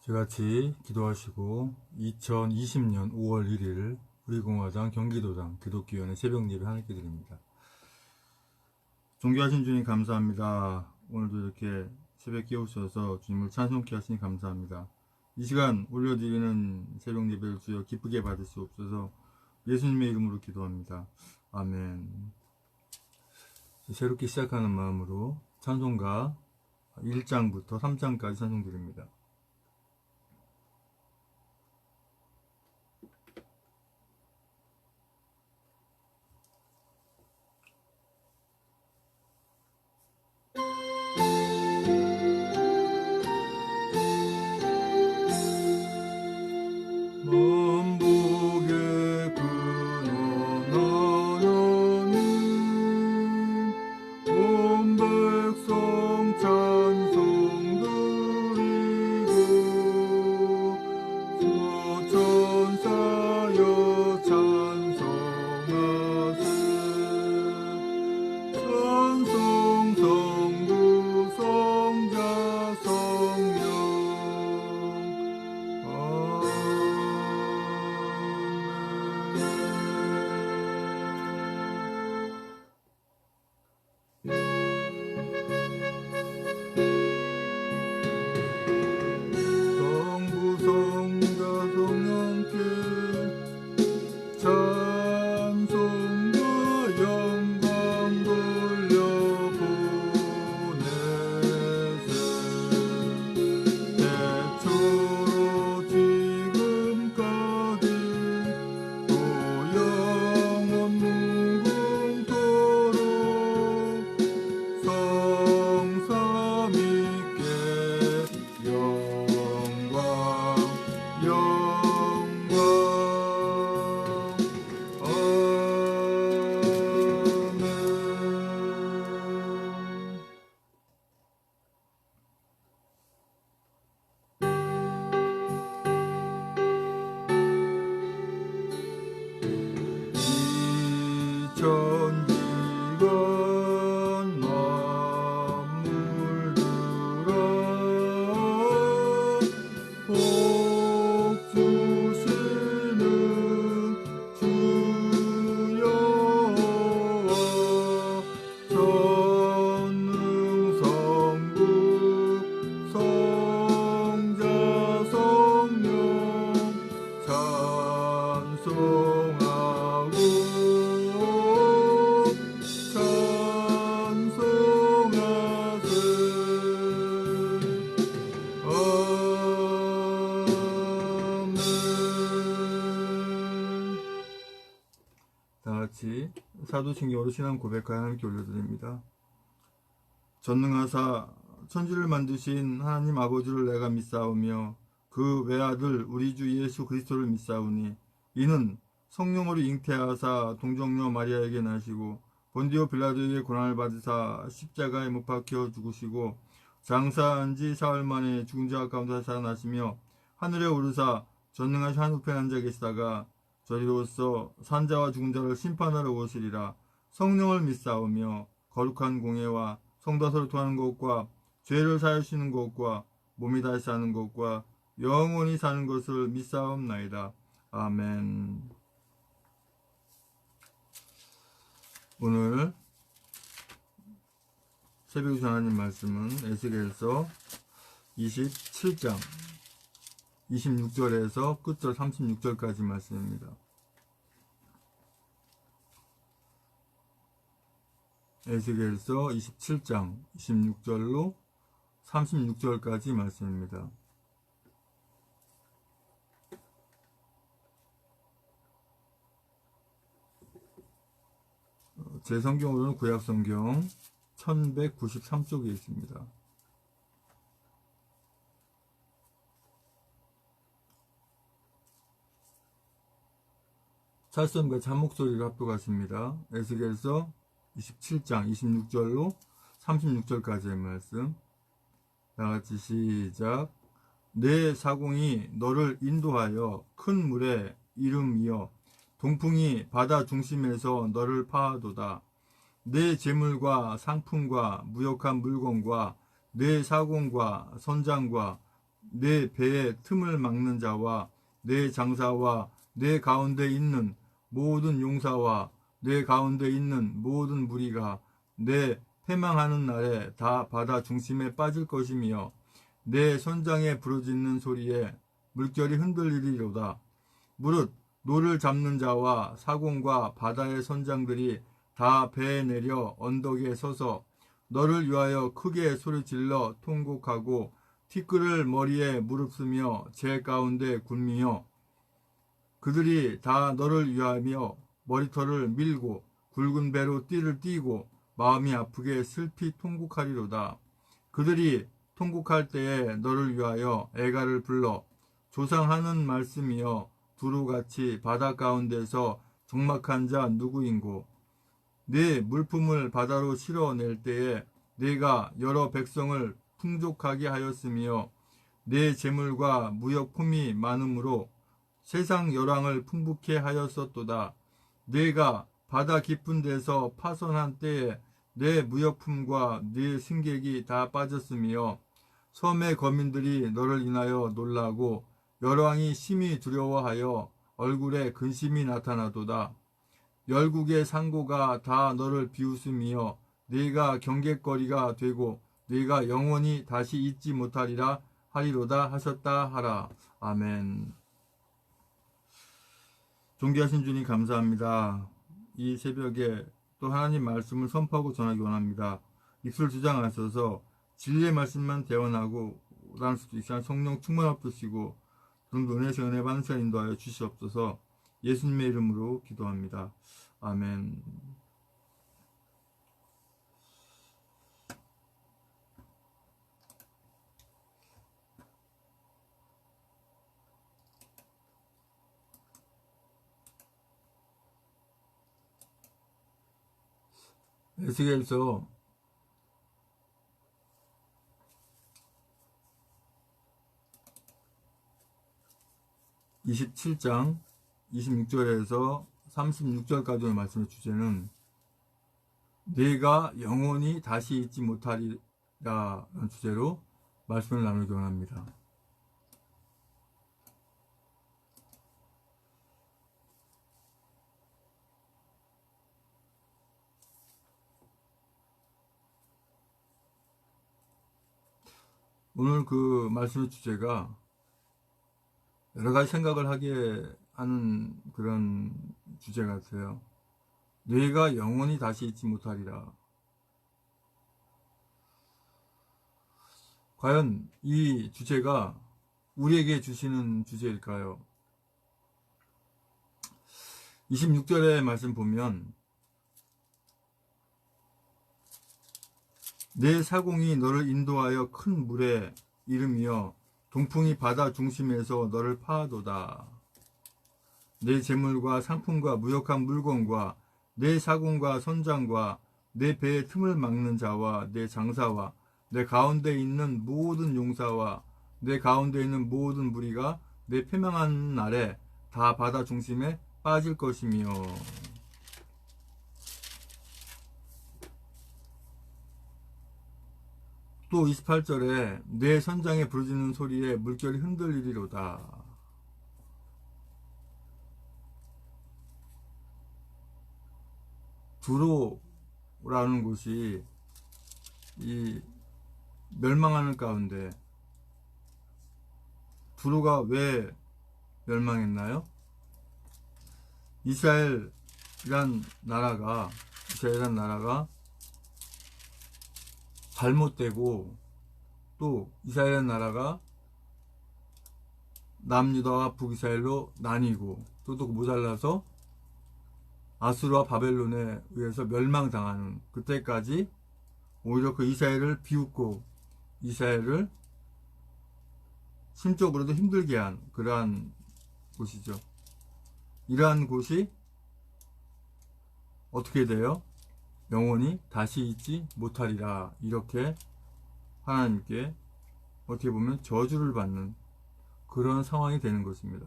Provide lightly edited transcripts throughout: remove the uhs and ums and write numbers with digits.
저같이 기도하시고 2020년 5월 1일 우리공화당 경기도당 기독교연의 새벽 예배 하나님께 드립니다. 존귀하신 주님 감사합니다. 오늘도 이렇게 새벽 깨우셔서 주님을 찬송케 하시니 감사합니다. 이 시간 올려드리는 새벽 예배를 주여 기쁘게 받을 수 없어서 예수님의 이름으로 기도합니다. 아멘. 새롭게 시작하는 마음으로 찬송가 1장부터 3장까지 찬송드립니다. 다같이 사도신경으로 신앙 고백하여 하나님께 올려드립니다. 전능하사 천지를 만드신 하나님 아버지를 내가 믿사오며 그 외아들 우리 주 예수 그리스도를 믿사오니 이는 성령으로 잉태하사 동정녀 마리아에게 나시고 본디오 빌라도에게 고난을 받으사 십자가에 못 박혀 죽으시고 장사한 지 사흘 만에 죽은 자 가운데 살아나시며 하늘에 오르사 전능하신 한우편에 앉아 계시다가 저리로서 산자와 죽은 자를 심판하러 오시리라. 성령을 믿사오며 거룩한 공예와 성도서를 통하는 것과 죄를 사하시는 것과 몸이 다시 사는 것과 영원히 사는 것을 믿사옵나이다. 아멘. 오늘 새벽 하나님 말씀은 에스겔서 27장 26절에서 끝절 36절까지 말씀입니다. 에스겔서 27장 26절로 36절까지 말씀입니다. 제 성경으로는 구약성경 1193쪽에 있습니다. 찰성과 참목소리를 합독하십니다. 에스겔서 27장 26절로 36절까지의 말씀. 다같이 시작. 내 사공이 너를 인도하여 큰 물에 이름이여 동풍이 바다 중심에서 너를 파하도다. 내 재물과 상품과 무역한 물건과 내 사공과 선장과 내 배의 틈을 막는 자와 내 장사와 내 가운데 있는 모든 용사와 내 가운데 있는 모든 무리가 내 패망하는 날에 다 바다 중심에 빠질 것이며 내 선장에 부르짖는 소리에 물결이 흔들리리로다. 무릇 노를 잡는 자와 사공과 바다의 선장들이 다 배에 내려 언덕에 서서 너를 위하여 크게 소리질러 통곡하고 티끌을 머리에 무릅쓰며 제 가운데 굴미며 그들이 다 너를 위하며 머리털을 밀고 굵은 배로 띠를 띠고 마음이 아프게 슬피 통곡하리로다. 그들이 통곡할 때에 너를 위하여 애가를 불러 조상하는 말씀이여 두루같이 바다 가운데서 적막한 자 누구인고 네 물품을 바다로 실어낼 때에 네가 여러 백성을 풍족하게 하였으며 네 재물과 무역품이 많음으로 세상 열왕을 풍부케 하였었도다. 네가 바다 깊은 데서 파손한 때에 내 무역품과 네 승객이 다 빠졌으며 섬의 거민들이 너를 인하여 놀라고 열왕이 심히 두려워하여 얼굴에 근심이 나타나도다. 열국의 상고가 다 너를 비웃으며 네가 경객거리가 되고 네가 영원히 다시 잊지 못하리라 하리로다 하셨다 하라. 아멘. 존귀하신 주님 감사합니다. 이 새벽에 또 하나님 말씀을 선포하고 전하기 원합니다. 입술 주장하셔서 진리의 말씀만 대언하고 오라는 수도 있으나 성령 충만을 주시고 그런 은혜에서 은혜 받는 시간 인도하여 주시옵소서. 예수님의 이름으로 기도합니다. 아멘. 에스겔서 27장 26절에서 36절까지의 말씀의 주제는 네가 영원히 다시 잊지 못하리라 라는 주제로 말씀을 나누기 원합니다. 오늘 그 말씀의 주제가 여러 가지 생각을 하게 하는 그런 주제 같아요. 네가 영원히 다시 잊지 못하리라. 과연 이 주제가 우리에게 주시는 주제일까요? 26절의 말씀 보면 내 사공이 너를 인도하여 큰 물에 이르며 동풍이 바다 중심에서 너를 파하도다. 내 재물과 상품과 무역한 물건과 내 사공과 선장과 내 배의 틈을 막는 자와 내 장사와 내 가운데 있는 모든 용사와 내 가운데 있는 모든 무리가 내 패망한 날에 다 바다 중심에 빠질 것이며 또 28절에 내 선장에 부르짖는 소리에 물결이 흔들리리로다. 두로라는 곳이 이 멸망하는 가운데 두로가 왜 멸망했나요? 이스라엘이란 나라가 잘못되고 또 이스라엘 나라가 남유다와 북이스라엘로 나뉘고 또 모자라서 아수르와 바벨론에 의해서 멸망당하는 그때까지 오히려 그 이스라엘을 비웃고 이스라엘을 심적으로도 힘들게 한 그러한 곳이죠. 이러한 곳이 어떻게 돼요? 영원히 다시 잊지 못하리라. 이렇게 하나님께 어떻게 보면 저주를 받는 그런 상황이 되는 것입니다.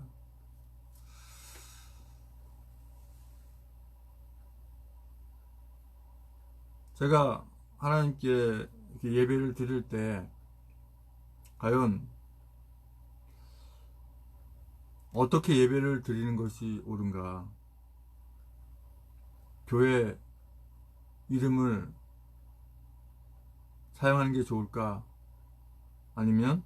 제가 하나님께 이렇게 예배를 드릴 때 과연 어떻게 예배를 드리는 것이 옳은가? 교회 이름을 사용하는 게 좋을까? 아니면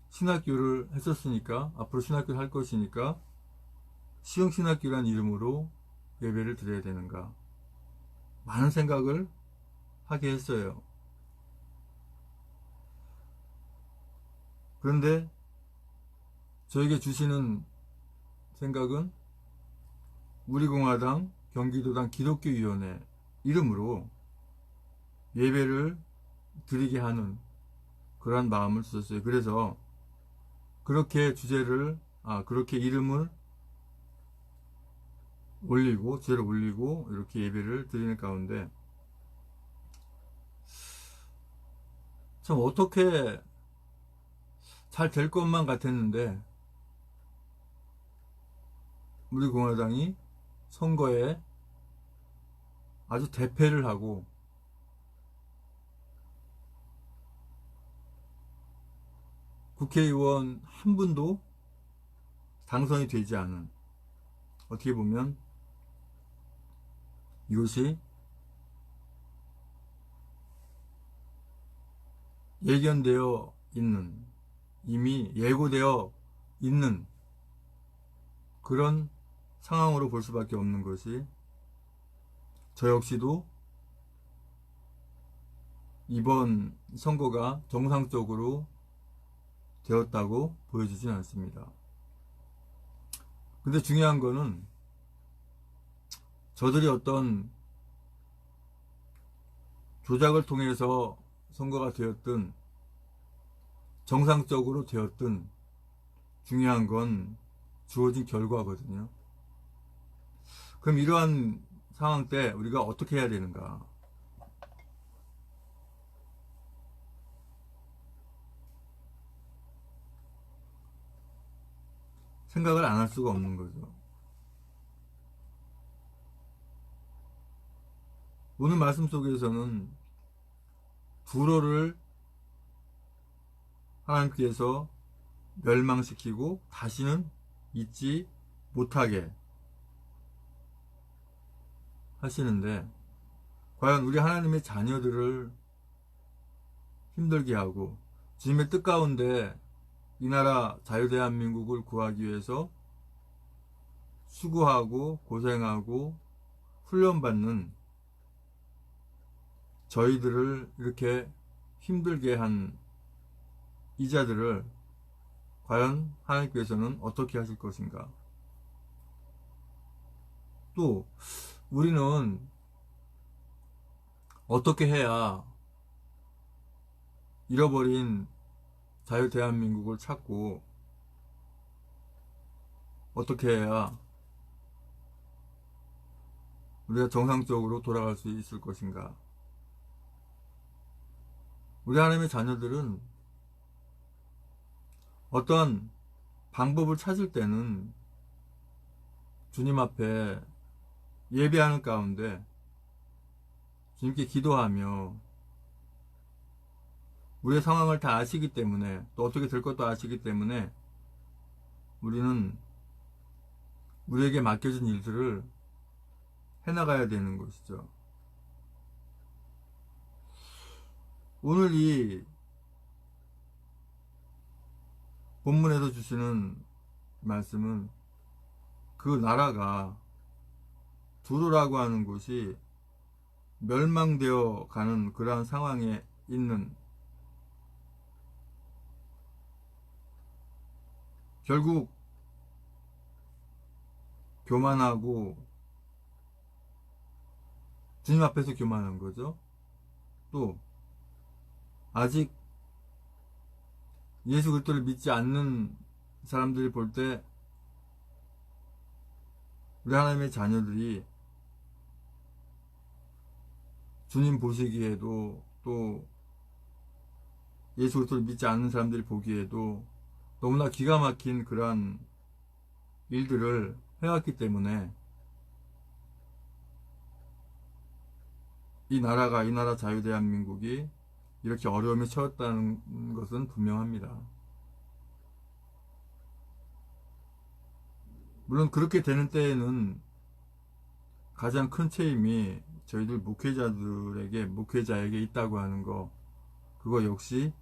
신학교를 했었으니까, 앞으로 신학교를 할 것이니까 시흥신학교란 이름으로 예배를 드려야 되는가? 많은 생각을 하게 했어요. 그런데 저에게 주시는 생각은 우리공화당 경기도당 기독교위원회 이름으로 예배를 드리게 하는 그러한 마음을 주셨어요. 그래서 그렇게 그렇게 이름을 올리고, 주제를 올리고, 이렇게 예배를 드리는 가운데, 참 어떻게 잘 될 것만 같았는데, 우리 공화당이 선거에 아주 대패를 하고, 국회의원 한 분도 당선이 되지 않은, 어떻게 보면 이것이 예견되어 있는, 이미 예고되어 있는 그런 상황으로 볼 수밖에 없는 것이, 저 역시도 이번 선거가 정상적으로 되었다고 보여지진 않습니다. 근데 중요한 거는 저들이 어떤 조작을 통해서 선거가 되었든 정상적으로 되었든 중요한 건 주어진 결과거든요. 그럼 이러한 상황 때 우리가 어떻게 해야 되는가? 생각을 안 할 수가 없는 거죠. 오늘 말씀 속에서는 불어를 하나님께서 멸망시키고 다시는 잊지 못하게 하시는데, 과연 우리 하나님의 자녀들을 힘들게 하고 주님의 뜻 가운데 이 나라 자유대한민국을 구하기 위해서 수고하고 고생하고 훈련받는 저희들을 이렇게 힘들게 한 이자들을 과연 하나님께서는 어떻게 하실 것인가? 또 우리는 어떻게 해야 잃어버린 자유대한민국을 찾고, 어떻게 해야 우리가 정상적으로 돌아갈 수 있을 것인가? 우리 하나님의 자녀들은 어떤 방법을 찾을 때는 주님 앞에 예배하는 가운데 주님께 기도하며, 우리의 상황을 다 아시기 때문에, 또 어떻게 될 것도 아시기 때문에 우리는 우리에게 맡겨진 일들을 해나가야 되는 것이죠. 오늘 이 본문에서 주시는 말씀은 그 나라가, 두로라고 하는 곳이 멸망되어 가는 그러한 상황에 있는, 결국 교만하고, 주님 앞에서 교만한 거죠. 또 아직 예수 그리스도를 믿지 않는 사람들이 볼 때 우리 하나님의 자녀들이 주님 보시기에도, 또 예수 그리스도를 믿지 않는 사람들이 보기에도 너무나 기가 막힌 그러한 일들을 해왔기 때문에 이 나라 자유대한민국이 이렇게 어려움에 처했다는 것은 분명합니다. 물론 그렇게 되는 때에는 가장 큰 책임이 저희들 목회자에게 있다고 하는 거, 그거 역시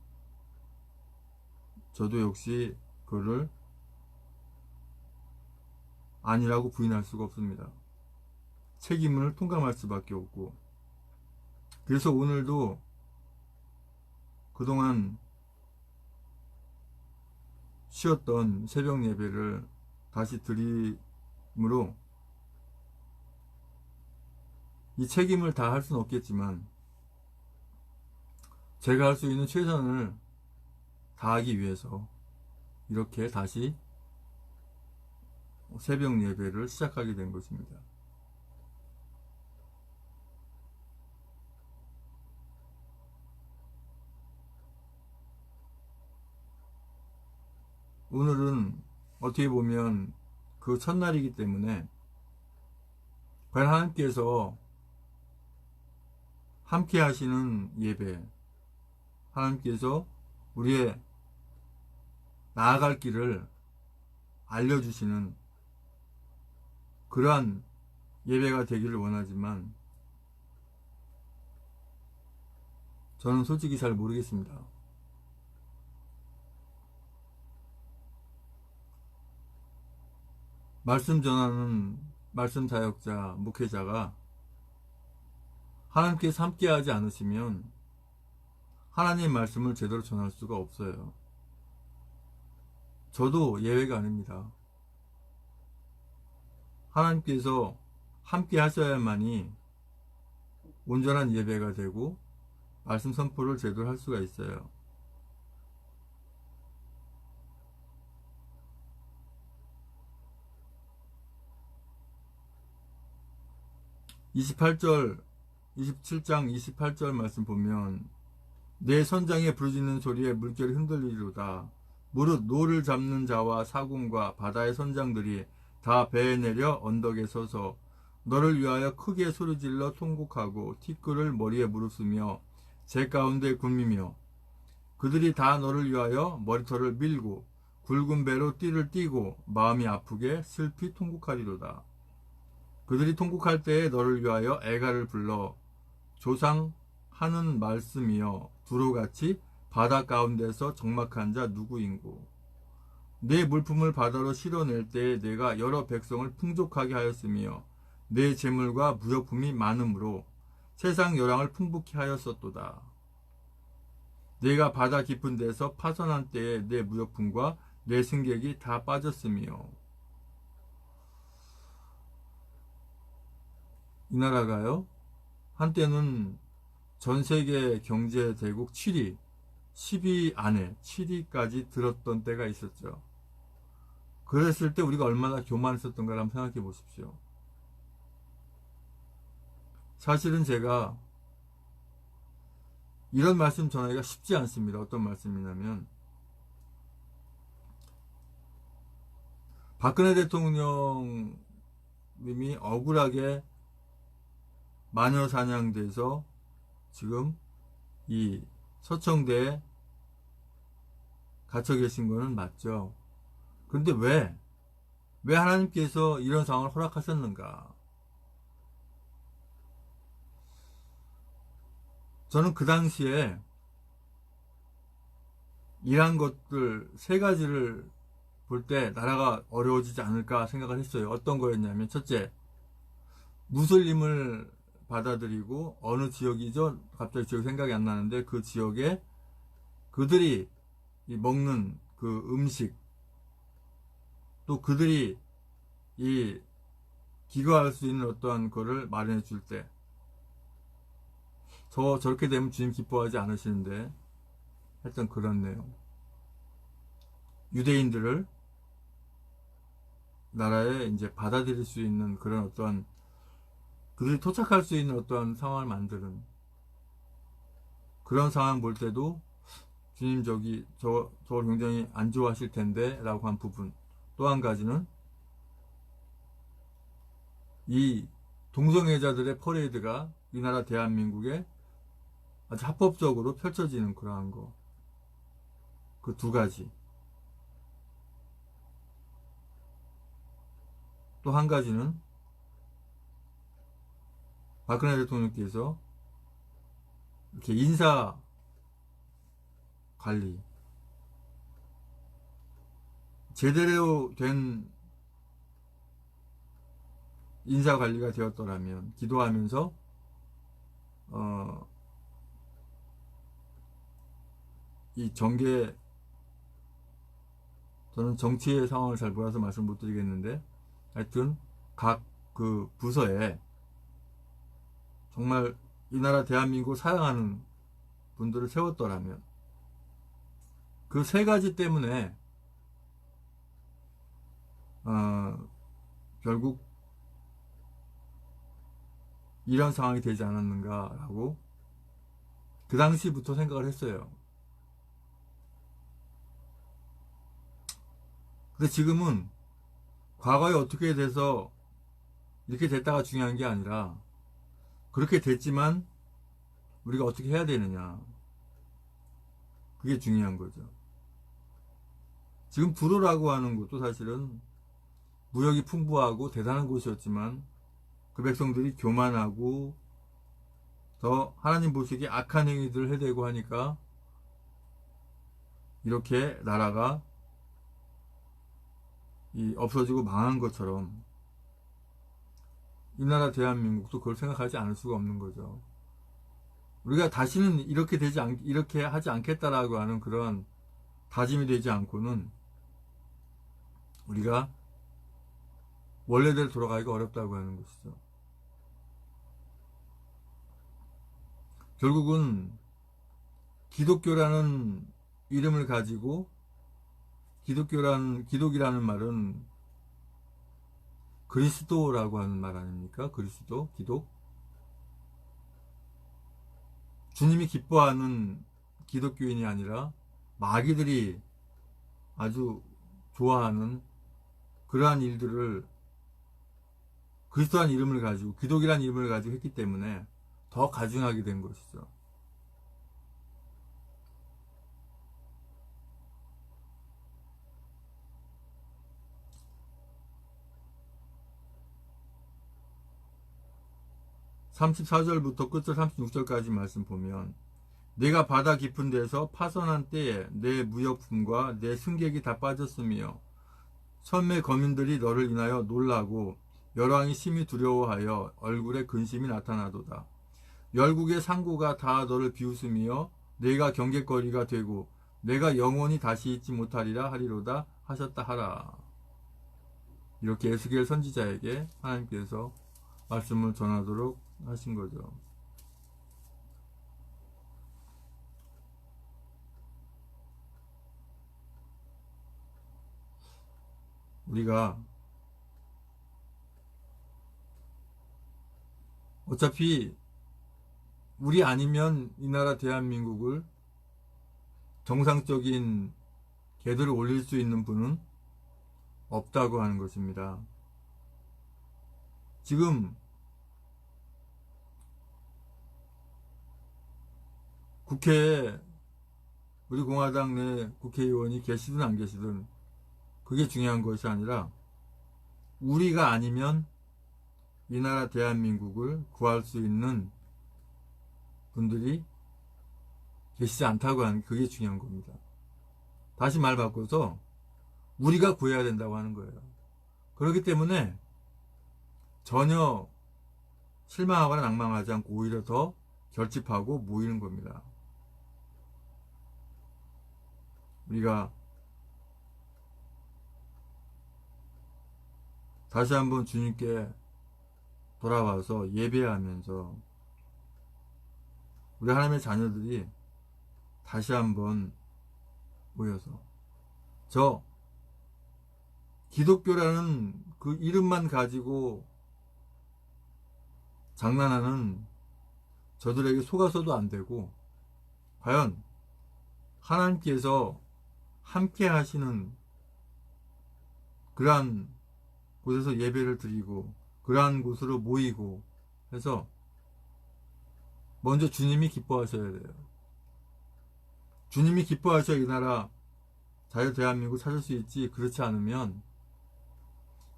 저도 역시 그거를 아니라고 부인할 수가 없습니다. 책임을 통감할 수밖에 없고, 그래서 오늘도 그동안 쉬었던 새벽 예배를 다시 드림으로, 이 책임을 다 할 수는 없겠지만 제가 할 수 있는 최선을 다하기 위해서 이렇게 다시 새벽 예배를 시작하게 된 것입니다. 오늘은 어떻게 보면 그 첫날이기 때문에 과연 하나님께서 함께 하시는 예배, 하나님께서 우리의 나아갈 길을 알려주시는 그러한 예배가 되기를 원하지만 저는 솔직히 잘 모르겠습니다. 말씀 전하는 말씀 사역자, 목회자가 하나님께서 함께하지 않으시면 하나님의 말씀을 제대로 전할 수가 없어요. 저도 예외가 아닙니다. 하나님께서 함께 하셔야만이 온전한 예배가 되고 말씀 선포를 제대로 할 수가 있어요. (28절) 27장 28절 말씀 보면 내 선장에 부르짖는 소리에 물결이 흔들리리로다. 무릇 노를 잡는 자와 사공과 바다의 선장들이 다 배에 내려 언덕에 서서 너를 위하여 크게 소리질러 통곡하고 티끌을 머리에 무릅쓰며 제 가운데 굶으며 그들이 다 너를 위하여 머리털을 밀고 굵은 배로 띠를 띠고 마음이 아프게 슬피 통곡하리로다. 그들이 통곡할 때에 너를 위하여 애가를 불러 조상하는 말씀이여 두루같이 바다 가운데서 적막한 자 누구인고. 내 물품을 바다로 실어낼 때에 내가 여러 백성을 풍족하게 하였으며 내 재물과 무역품이 많으므로 세상 여랑을 풍부케 하였었도다. 내가 바다 깊은 데서 파선한 때에 내 무역품과 내 승객이 다 빠졌으며. 이 나라가요, 한때는 전세계 경제대국 7위, 10위 안에 7위까지 들었던 때가 있었죠. 그랬을 때 우리가 얼마나 교만했었던가를 한번 생각해 보십시오. 사실은 제가 이런 말씀 전하기가 쉽지 않습니다. 어떤 말씀이냐면, 박근혜 대통령님이 억울하게 마녀 사냥돼서 지금 이 서청대에 갇혀 계신 거는 맞죠. 그런데 왜 하나님께서 이런 상황을 허락하셨는가? 저는 그 당시에 이러한 것들 세 가지를 볼 때 나라가 어려워지지 않을까 생각을 했어요. 어떤 거였냐면, 첫째, 무슬림을 받아들이고 어느 지역이죠? 갑자기 지역 생각이 안 나는데 그 지역에 그들이 먹는 그 음식, 또 그들이 이 기거할 수 있는 어떠한 거를 마련해 줄 때, 저렇게 되면 주님 기뻐하지 않으시는데 했던 그런 내용. 유대인들을 나라에 이제 받아들일 수 있는 그런 어떠한, 그들이 토착할 수 있는 어떠한 상황을 만드는 그런 상황 볼 때도 주님 저걸 굉장히 안 좋아하실 텐데 라고 한 부분. 또 한 가지는 이 동성애자들의 퍼레이드가 이 나라 대한민국에 아주 합법적으로 펼쳐지는 그러한 거. 그 두 가지. 또 한 가지는 박근혜 대통령께서 이렇게 인사 관리 제대로 된 인사 관리가 되었더라면 기도하면서 이 정계, 저는 정치의 상황을 잘 몰라서 말씀 못 드리겠는데 하여튼 각 그 부서에 정말 이 나라 대한민국을 사랑하는 분들을 세웠더라면 그 세 가지 때문에 결국 이런 상황이 되지 않았는가 라고 그 당시부터 생각을 했어요. 근데 지금은 과거에 어떻게 돼서 이렇게 됐다가 중요한 게 아니라 그렇게 됐지만 우리가 어떻게 해야 되느냐, 그게 중요한 거죠. 지금 불어라고 하는 것도 사실은 무역이 풍부하고 대단한 곳이었지만 그 백성들이 교만하고 더 하나님 보시기에 악한 행위들을 해대고 하니까 이렇게 나라가 없어지고 망한 것처럼 이 나라 대한민국도 그걸 생각하지 않을 수가 없는 거죠. 우리가 다시는 이렇게 하지 않겠다라고 하는 그런 다짐이 되지 않고는 우리가 원래대로 돌아가기가 어렵다고 하는 것이죠. 결국은 기독교라는 이름을 가지고 기독이라는 말은 그리스도라고 하는 말 아닙니까? 그리스도, 기독. 주님이 기뻐하는 기독교인이 아니라 마귀들이 아주 좋아하는 그러한 일들을 그리스도라는 이름을 가지고, 기독이라는 이름을 가지고 했기 때문에 더 가증하게 된 것이죠. (34절부터) 끝을 (36절까지) 말씀 보면, 내가 바다 깊은 데서 파선한 때에 내 무역품과 내 승객이 다 빠졌으며 섬의 거민들이 너를 인하여 놀라고 열왕이 심히 두려워하여 얼굴에 근심이 나타나도다. 열국의 상고가 다 너를 비웃으며 내가 경계거리가 되고 내가 영원히 다시 잊지 못하리라 하리로다 하셨다 하라. 이렇게 에스겔 선지자에게 하나님께서 말씀을 전하도록 하신 거죠. 우리가 어차피 우리 아니면 이 나라 대한민국을 정상적인 궤도를 올릴 수 있는 분은 없다고 하는 것입니다. 지금 국회에 우리 공화당 내 국회의원이 계시든 안 계시든 그게 중요한 것이 아니라 우리가 아니면 이 나라 대한민국을 구할 수 있는 분들이 계시지 않다고 하는, 그게 중요한 겁니다. 다시 말 바꿔서 우리가 구해야 된다고 하는 거예요. 그렇기 때문에 전혀 실망하거나 낭망하지 않고 오히려 더 결집하고 모이는 겁니다. 우리가 다시 한번 주님께 돌아와서 예배하면서 우리 하나님의 자녀들이 다시 한번 모여서 저 기독교라는 그 이름만 가지고 장난하는 저들에게 속아서도 안 되고, 과연 하나님께서 함께 하시는 그러한 곳에서 예배를 드리고 그러한 곳으로 모이고 해서 먼저 주님이 기뻐하셔야 돼요. 주님이 기뻐하셔야 이 나라 자유 대한민국 찾을 수 있지, 그렇지 않으면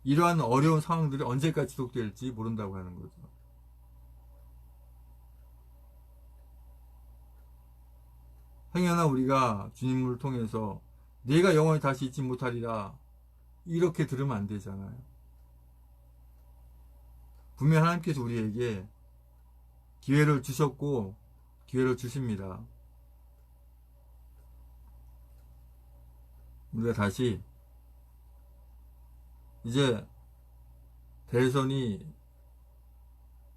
이러한 어려운 상황들이 언제까지 지속될지 모른다고 하는 거죠. 행여나 우리가 주님을 통해서 내가 영원히 다시 잊지 못하리라 이렇게 들으면 안 되잖아요. 분명 하나님께서 우리에게 기회를 주셨고 기회를 주십니다. 우리가 다시 이제 대선이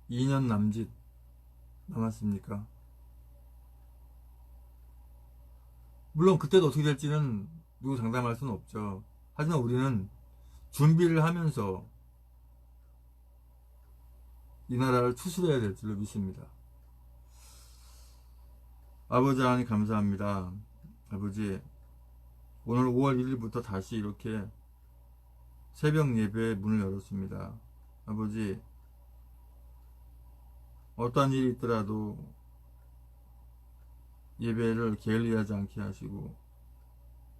2년 남짓 남았습니까? 물론 그때도 어떻게 될지는 누구 장담할 수는 없죠. 하지만 우리는 준비를 하면서 이 나라를 추스려야 될 줄로 믿습니다. 아버지 하나님 감사합니다. 아버지, 오늘 5월 1일부터 다시 이렇게 새벽 예배의 문을 열었습니다. 아버지, 어떠한 일이 있더라도 예배를 게을리하지 않게 하시고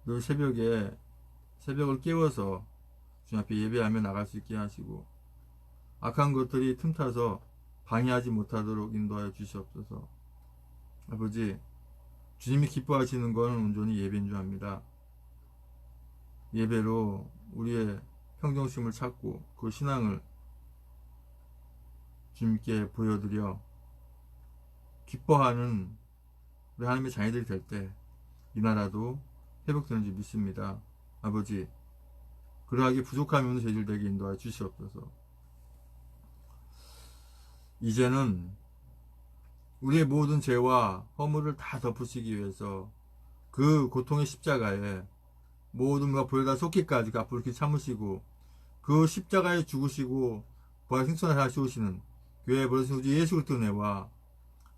늘 새벽을 깨워서 주님 앞에 예배하며 나갈 수 있게 하시고 악한 것들이 틈타서 방해하지 못하도록 인도하여 주시옵소서. 아버지, 주님이 기뻐하시는 것은 온전히 예배인 줄 압니다. 예배로 우리의 평정심을 찾고 그 신앙을 주님께 보여드려 기뻐하는 우리 하나님의 자녀들이 될 때 이 나라도 회복되는 줄 믿습니다. 아버지, 그러하기 부족함이 없는 저희들에게 인도하여 주시옵소서. 이제는 우리의 모든 죄와 허물을 다 덮으시기 위해서 그 고통의 십자가에 모든 것과 보혈과 속기까지 앞으로 이렇게 참으시고 그 십자가에 죽으시고 부활 생존을 하시오시는 교회의 버리신 우주 예수 그리스도의 은혜와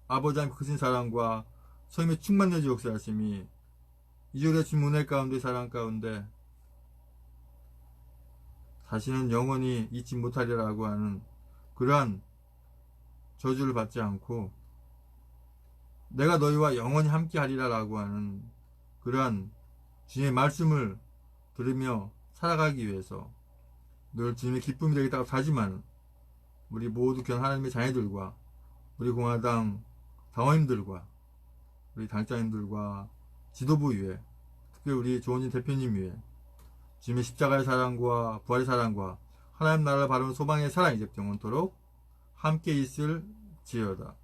아버지 하나님 크신 사랑과 성령의 충만내주 역사하심이 이주의 주님 은혜 가운데 사랑 가운데 다시는 영원히 잊지 못하리라고 하는 그러한 저주를 받지 않고 내가 너희와 영원히 함께 하리라 라고 하는 그러한 주님의 말씀을 들으며 살아가기 위해서 늘 주님의 기쁨이 되겠다고 하지만 우리 모두 귀한 하나님의 자녀들과 우리 공화당 당원님들과 우리 당장님들과 지도부 위에 특히 우리 조원진 대표님 위에 주님의 십자가의 사랑과 부활의 사랑과 하나님 나라를 바라는 소망의 사랑이 이제 영원토록 함께 있을 지어다.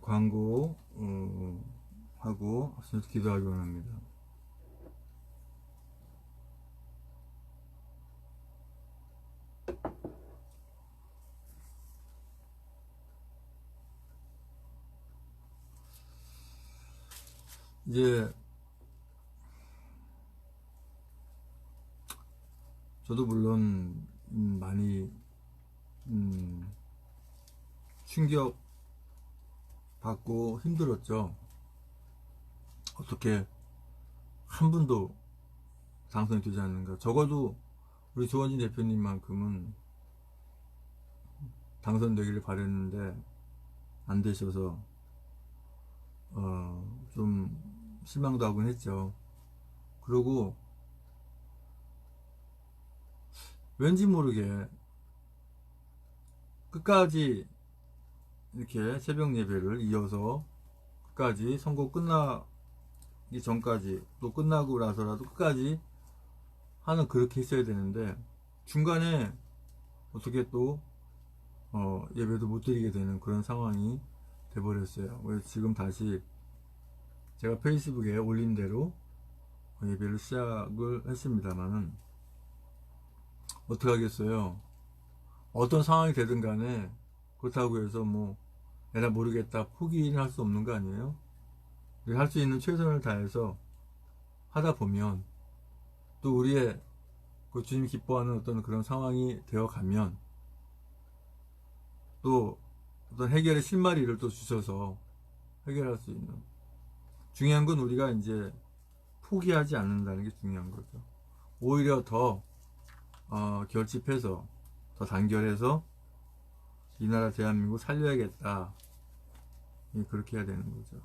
광고 하고 기도하기 원합니다. 이제 저도 물론 많이 충격 받고 힘들었죠. 어떻게 한 분도 당선이 되지 않는가. 적어도 우리 조원진 대표님만큼은 당선되기를 바랬는데 안 되셔서 좀 실망도 하곤 했죠. 그리고 왠지 모르게 끝까지 이렇게 새벽 예배를 이어서 끝까지 선거 끝나기 전까지 또 끝나고 나서라도 끝까지 하는 그렇게 했어야 되는데 중간에 어떻게 또 예배도 못 드리게 되는 그런 상황이 돼버렸어요. 그래서 지금 다시 제가 페이스북에 올린 대로 예배를 시작을 했습니다만은 어떻게 하겠어요. 어떤 상황이 되든 간에 그렇다고 해서 뭐 에라 모르겠다 포기는 할 수 없는 거 아니에요? 할 수 있는 최선을 다해서 하다 보면 또 우리의 그 주님이 기뻐하는 어떤 그런 상황이 되어 가면 또 어떤 해결의 실마리를 또 주셔서 해결할 수 있는, 중요한 건 우리가 이제 포기하지 않는다는 게 중요한 거죠. 오히려 더 결집해서 더 단결해서 이 나라 대한민국 살려야겠다, 그렇게 해야 되는 거죠.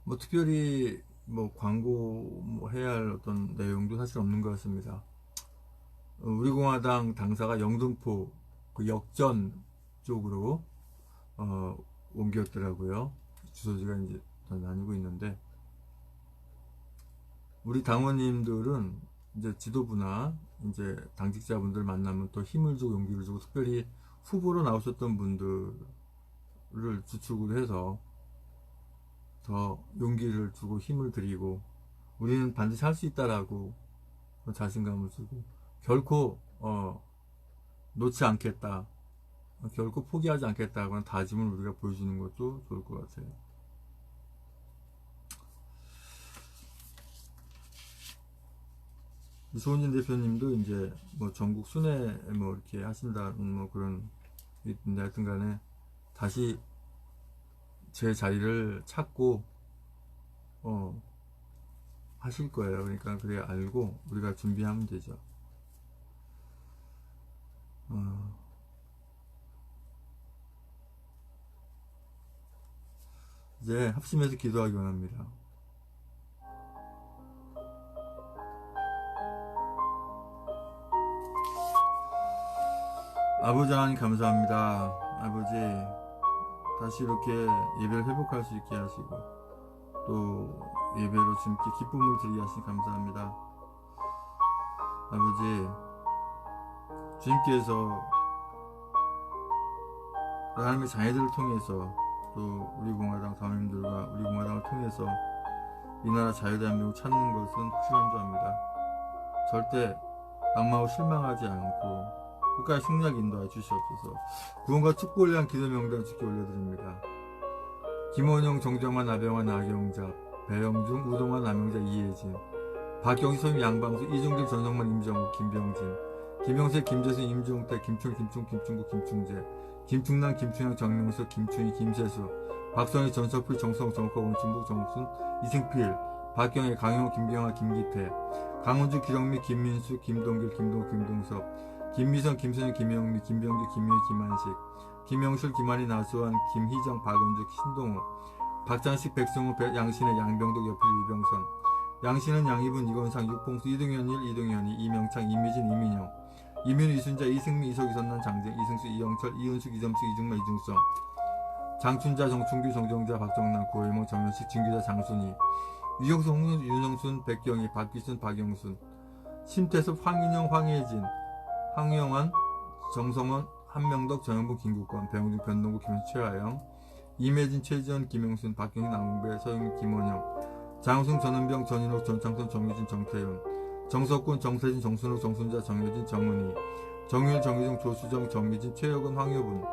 뭐 특별히 뭐 광고 뭐 해야 할 어떤 내용도 사실 없는 것 같습니다. 우리공화당 당사가 영등포 그 역전 쪽으로 옮겼더라고요. 주소지가 이제 나뉘고 있는데, 우리 당원님들은 이제 지도부나 이제 당직자분들 만나면 또 힘을 주고 용기를 주고, 특별히 후보로 나오셨던 분들을 주축으로 해서 더 용기를 주고 힘을 드리고, 우리는 반드시 할 수 있다라고 자신감을 주고, 결코 놓지 않겠다, 결코 포기하지 않겠다는 다짐을 우리가 보여주는 것도 좋을 것 같아요. 소은진 대표님도 이제 뭐 전국 순회 뭐 이렇게 하신다는 뭐 그런 있는데, 하여튼 간에 다시 제 자리를 찾고 하실 거예요. 그러니까 그래 알고 우리가 준비하면 되죠. 이제 합심해서 기도하기 원합니다. 아버지 하나님 감사합니다. 아버지 다시 이렇게 예배를 회복할 수 있게 하시고 또 예배로 주님께 기쁨을 드리게 하시니 감사합니다. 아버지, 주님께서 하나님의 자녀들을 통해서 또 우리 공화당 당원님들과 우리 공화당을 통해서 이 나라 자유대한민국 찾는 것은 확실한 줄 압니다. 절대 낙마하고 실망하지 않고 끝까지 승리하게 인도하여 주시옵소서. 구원과 축복을 위한 기도 명단 주께 올려드립니다. 김원영, 정정환, 나병환, 나경자, 배영중, 우동환, 남영자, 이혜진, 박경희, 소임, 양방수, 이중길, 전성만, 임정욱, 김병진, 김영세, 김재순, 임종태, 김충, 김충국, 김충재, 김충남, 김충영, 정명석, 김충희, 김세수, 박성희, 전석필, 정성, 정커, 원충국, 정옥순, 이승필, 박경혜, 강용호, 김경아, 김기태, 강원주, 기정미, 김민수, 김동길, 김동욱, 김동섭, 김미선, 김선영, 김영미, 김병규, 김효희, 김한식, 김영술, 김한희, 나수환, 김희정, 박은주, 신동호, 박장식, 백승호, 양신혜, 양병덕, 여필, 유병선, 양신은, 양희분, 이건상, 육봉수, 이동현 1, 이동현이, 이명창, 이미진, 이민영, 이민우, 이순자, 이승미, 이석, 이선난, 장정, 이승수, 이영철, 이은숙, 이점숙, 이중마, 이중성, 장춘자, 정춘규, 정정자, 박정남, 고혜모, 정현식, 진규자, 장순희, 유경수, 윤영순, 백경희, 박기순, 박영순, 심태섭, 황인영, 황혜진, 황영환, 정성원, 한명덕, 정영분, 김국권, 배용준, 변동구, 김현수, 최하영, 이매진, 최지원, 김용순, 박경희, 남궁배, 서영민, 김원영, 장우승, 전은병, 전인옥, 전창선, 정유진, 정태윤, 정석군, 정세진, 정순욱, 정순자, 정효진, 정은희, 정윤, 정유정, 조수정, 정미진, 최혁은, 황효분,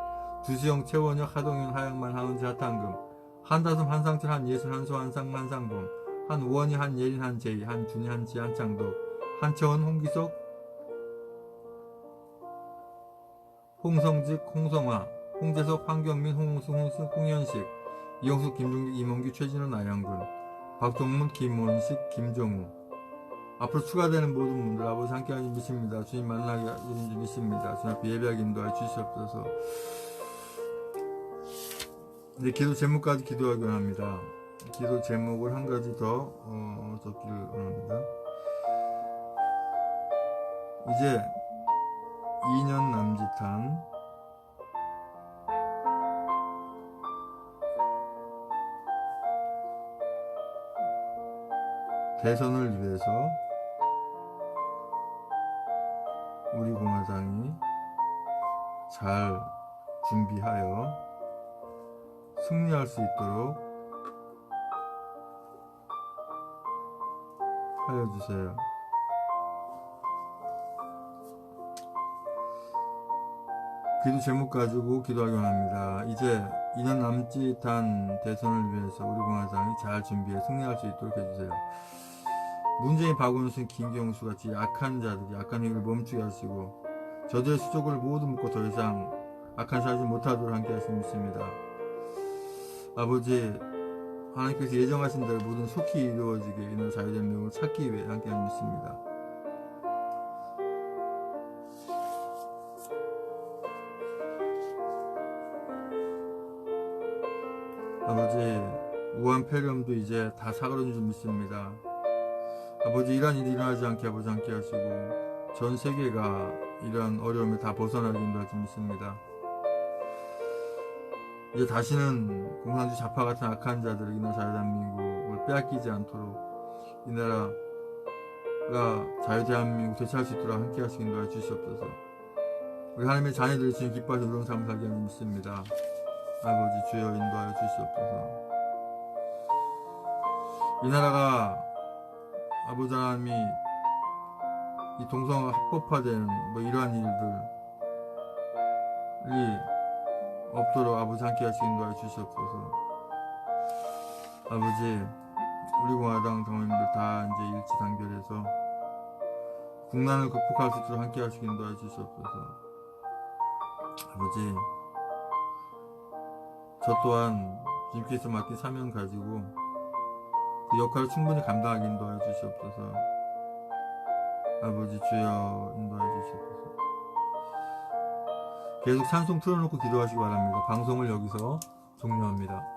주수영, 최원혁, 하동현, 하양만, 하은지, 하탄금, 한다솜, 한상철, 한예술, 한소, 한상, 한상범, 한우원희, 한예린, 한재희, 한준희, 한지, 한창덕, 한채원, 홍기석, 홍성직, 홍성화, 홍재석, 황경민, 홍우수, 홍수, 홍현식, 이영숙, 김중기, 이몽규, 최진호, 나영근, 박동문, 김원식, 김정우. 앞으로 추가되는 모든 분들 아버지 함께하니 믿습니다. 주님 만나게 하니 믿습니다. 주님 앞에 예배하게 인도하여 주시옵소서. 이제 기도 제목까지 기도하기 원합니다. 기도 제목을 한 가지 더 적기를 원합니다. 이제 2년 남짓한 대선을 위해서 우리 공화당이 잘 준비하여 승리할 수 있도록 하여 주세요. 기도 제목 가지고 기도하기 원합니다. 이제 2년 남짓한 대선을 위해서 우리 공화당이 잘 준비해 승리할 수 있도록 해주세요. 문재인, 박원순, 김경수 같이 약한 자들이 악한 행위를 멈추게 하시고 저들의 수족을 모두 묶고 더 이상 악한 짓 하지 못하도록 함께 하시면 믿습니다. 아버지, 하나님께서 예정하신 대로 모든 속히 이루어지게 이는 자유된 명을 찾기 위해 함께 하시면 믿습니다. 아버지, 우한 폐렴도 이제 다 사그러진 줄 믿습니다. 아버지, 이러한 일이 일어나지 않게 아버지 함께 하시고 전 세계가 이러한 어려움에 다 벗어나게 인도할 줄 믿습니다. 이제 다시는 공산주의 좌파 같은 악한 자들을 이 나라 자유대한민국을 빼앗기지 않도록 이 나라가 자유대한민국 되찾을 수 있도록 함께 하시기 인도하여 주시옵소서. 우리 하나님의 자녀들이 주님 기뻐하시는 그런 삶을 살게 하는 믿습니다. 아버지 주여 인도하여 주시옵소서. 이 나라가 아버지 하나님이 이 동성애가 합법화되는 이러한 일들이 없도록 아버지 함께 하시기 인도하여 주시옵소서. 아버지, 우리 공화당 당원님들 다 이제 일치 단결해서 국난을 극복할 수 있도록 함께 하시기 인도하여 주시옵소서. 아버지, 저 또한 주님께서 맡긴 사명 가지고 그 역할을 충분히 감당하게 인도하여 주시옵소서. 아버지 주여 인도하여 주시옵소서. 계속 찬송 틀어놓고 기도하시기 바랍니다. 방송을 여기서 종료합니다.